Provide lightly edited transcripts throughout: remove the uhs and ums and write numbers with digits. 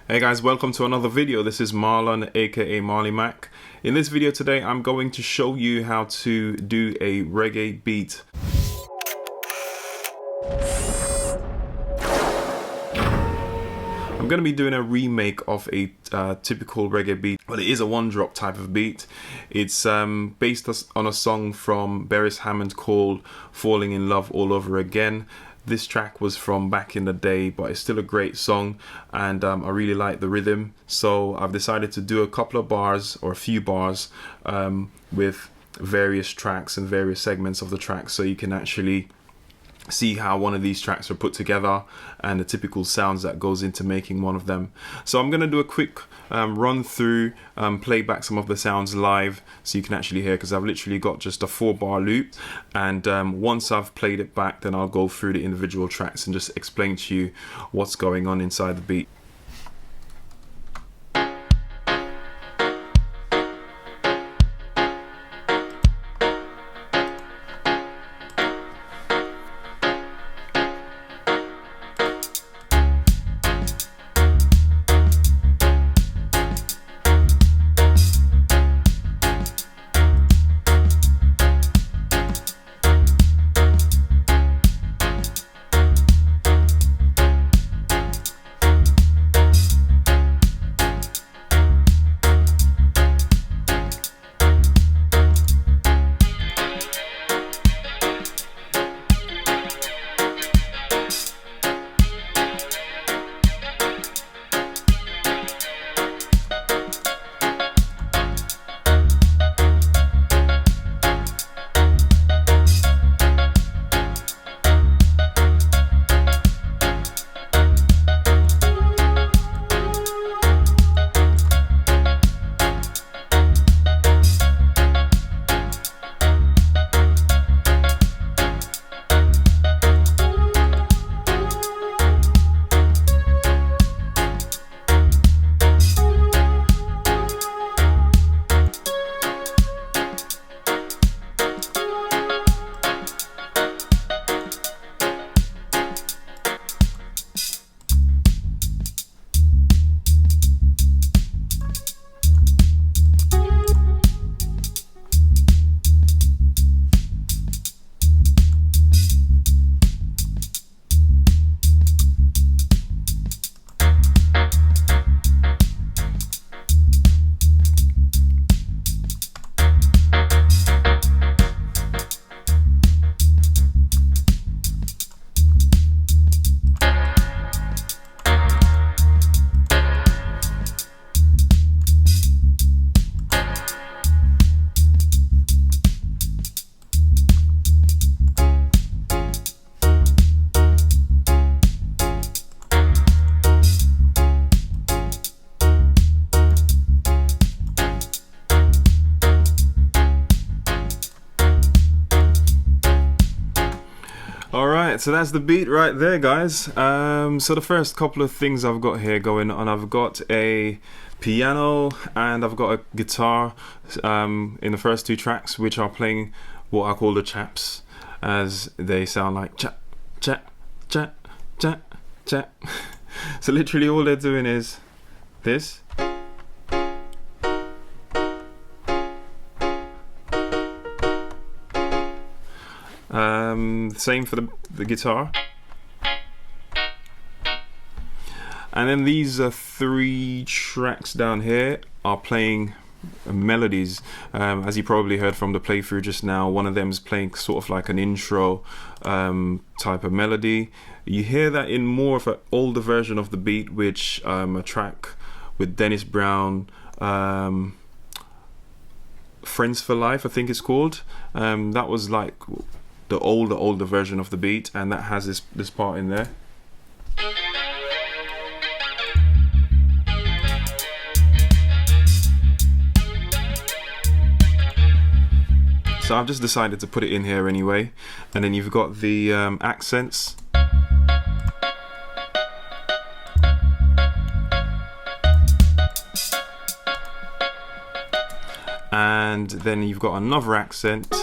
Hey guys, welcome to another video. This is Marlon, aka Marley Mac. In this video today, I'm going to show you how to do a reggae beat. I'm going to be doing a remake of a typical reggae beat, but it is a one-drop type of beat. It's based on a song from Beres Hammond called Falling in Love All Over Again. This track was from back in the day, but it's still a great song, and I really like the rhythm. So I've decided to do a couple of bars, or a few bars, with various tracks and various segments of the track, so you can actually see how one of these tracks are put together and the typical sounds that goes into making one of them. So I'm going to do a quick run through, play back some of the sounds live so you can actually hear, because I've literally got just a 4-bar loop, and once I've played it back, then I'll go through the individual tracks and just explain to you what's going on inside the beat. Alright, so that's the beat right there, guys. So the first couple of things I've got here going on, I've got a piano and I've got a guitar in the first two tracks, which are playing what I call the chaps, as they sound like chap, chap, chap, chap, chap. So literally all they're doing is this. Same for the guitar. And then these 3 tracks down here are playing melodies. As you probably heard from the playthrough just now, one of them is playing sort of like an intro type of melody. You hear that in more of an older version of the beat, which a track with Dennis Brown, Friends for Life, I think it's called. That was like the older version of the beat, and that has this part in there. So I've just decided to put it in here anyway. And then you've got the accents. And then you've got another accent.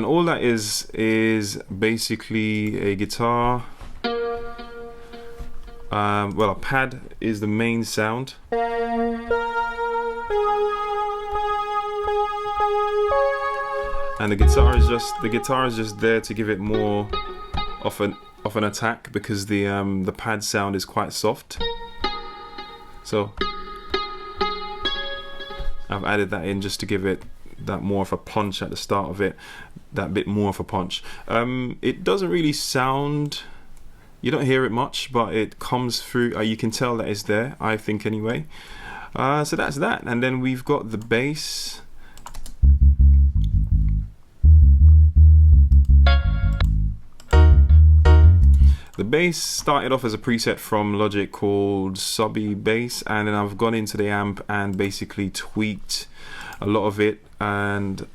And all that is basically a guitar. Well, a pad is the main sound. And the guitar is just there to give it more of an attack, because the pad sound is quite soft. So I've added that in just to give it that more of a punch at the start of it, that bit more of a punch. It doesn't really sound, you don't hear it much, but it comes through. You can tell that it's there, I think anyway. So that's that. And then we've got the bass. The bass started off as a preset from Logic called Subby Bass, and then I've gone into the amp and basically tweaked a lot of it and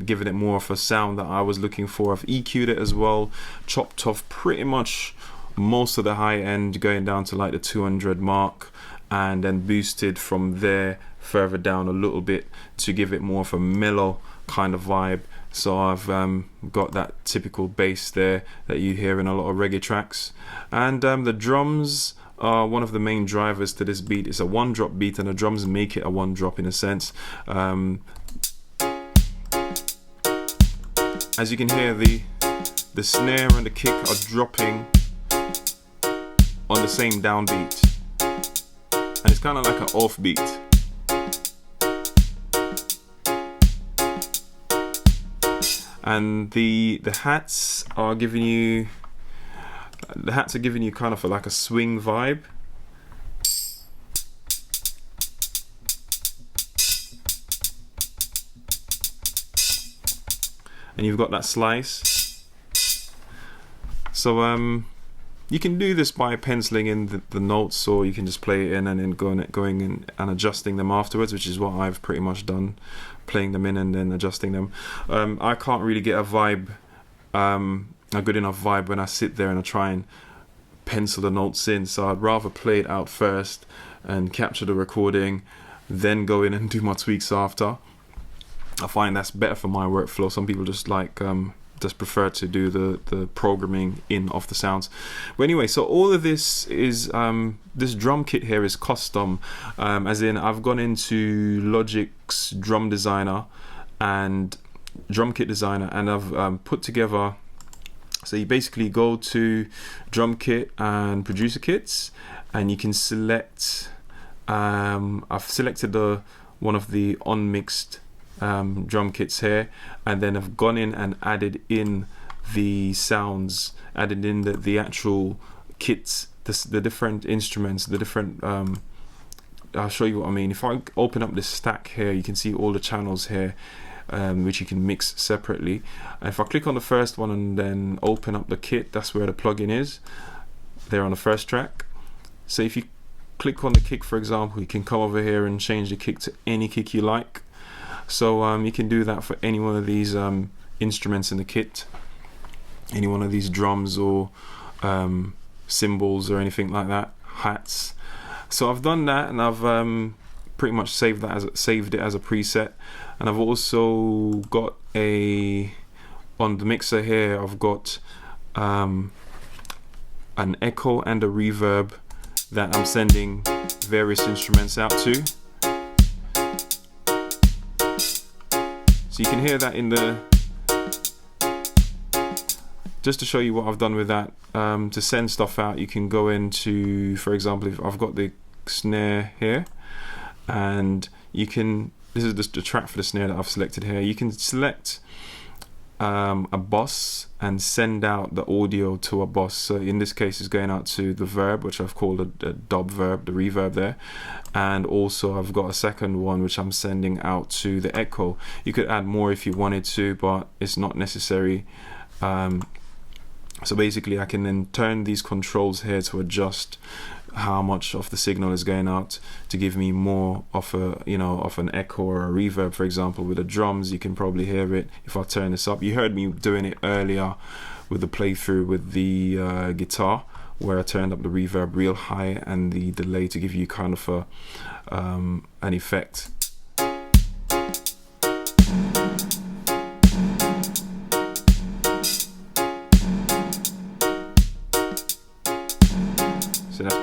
given it more of a sound that I was looking for. I've EQ'd it as well, chopped off pretty much most of the high end, going down to like the 200 mark, and then boosted from there further down a little bit to give it more of a mellow kind of vibe. So I've got that typical bass there that you hear in a lot of reggae tracks. And the drums are one of the main drivers to this beat. It's a one drop beat, and the drums make it a one drop in a sense. As you can hear, the snare and the kick are dropping on the same downbeat, and it's kind of like an off beat. And the hats are giving you kind of like a swing vibe. And you've got that slice. So you can do this by penciling in the notes, or you can just play it in and then going in and adjusting them afterwards, which is what I've pretty much done, playing them in and then adjusting them. I can't really get a vibe, a good enough vibe when I sit there and I try and pencil the notes in, so I'd rather play it out first and capture the recording, then go in and do my tweaks after. I find that's better for my workflow. Some people just like just prefer to do the programming in of the sounds. But anyway, so all of this is this drum kit here is custom, as in I've gone into Logic's drum designer and drum kit designer, and I've put together. So you basically go to drum kit and producer kits, and you can select. I've selected one of the unmixed drum kits here, and then I've gone in and added in the sounds, added in the actual kits, the different instruments, the different I'll show you what I mean. If I open up this stack here, you can see all the channels here, which you can mix separately. And if I click on the first one and then open up the kit, that's where the plugin is there on the first track. So if you click on the kick, for example, you can come over here and change the kick to any kick you like. So you can do that for any one of these instruments in the kit, any one of these drums or cymbals or anything like that, hats. So I've done that, and I've pretty much saved it as a preset. And I've also got on the mixer here, I've got an echo and a reverb that I'm sending various instruments out to. So you can hear that in just to show you what I've done with that. To send stuff out, you can go into, for example, if I've got the snare here, and you can, this is just the track for the snare that I've selected here. You can select a bus and send out the audio to a bus. So in this case, it's going out to the verb, which I've called a dub verb, the reverb there. And also I've got a second one which I'm sending out to the echo. You could add more if you wanted to, but it's not necessary. So basically I can then turn these controls here to adjust how much of the signal is going out to give me more of an echo or a reverb. For example, with the drums, you can probably hear it if I turn this up. You heard me doing it earlier with the playthrough with the guitar, where I turned up the reverb real high and the delay to give you kind of an effect.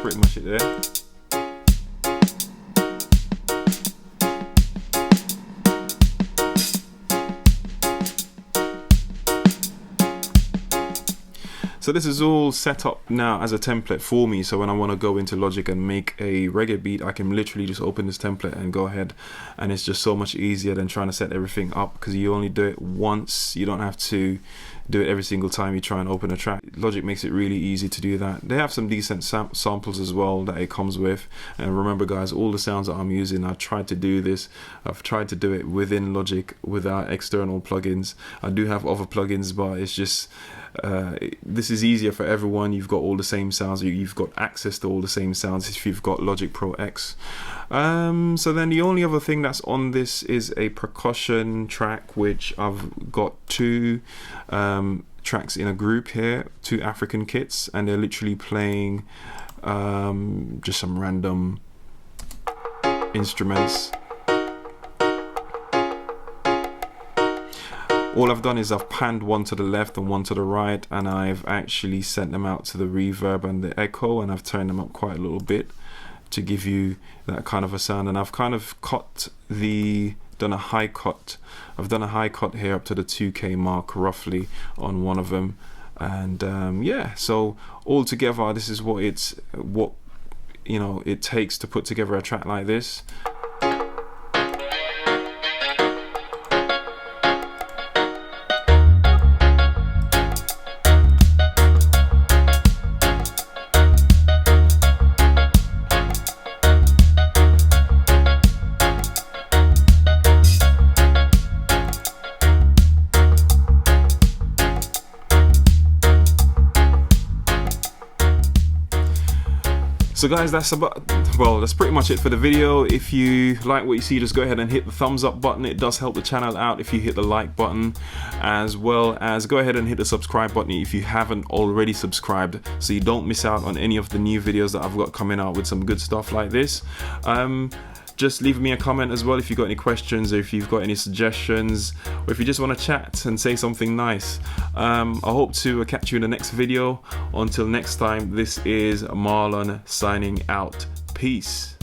pretty much it there. So this is all set up now as a template for me, so when I want to go into Logic and make a reggae beat, I can literally just open this template and go ahead, and it's just so much easier than trying to set everything up, because you only do it once. You don't have to do it every single time you try and open a track. Logic makes it really easy to do that. They have some decent samples as well that it comes with, and remember guys, all the sounds that I'm using, I've tried to do this, I've tried to do it within Logic without external plugins. I do have other plugins, but it's just this is easier for everyone. You've got all the same sounds, you've got access to all the same sounds if you've got Logic Pro X. So then the only other thing that's on this is a percussion track, which I've got two tracks in a group here, two African kits, and they're literally playing just some random instruments. All I've done is I've panned one to the left and one to the right, and I've actually sent them out to the reverb and the echo, and I've turned them up quite a little bit to give you that kind of a sound. And I've kind of done a high cut. I've done a high cut here up to the 2K mark roughly on one of them, and yeah, so all together this is what it takes to put together a track like this. So guys, that's pretty much it for the video. If you like what you see, just go ahead and hit the thumbs up button. It does help the channel out if you hit the like button, as well as go ahead and hit the subscribe button if you haven't already subscribed, so you don't miss out on any of the new videos that I've got coming out with some good stuff like this. Just leave me a comment as well if you've got any questions, or if you've got any suggestions, or if you just want to chat and say something nice. I hope to catch you in the next video. Until next time, this is Marlon signing out. Peace.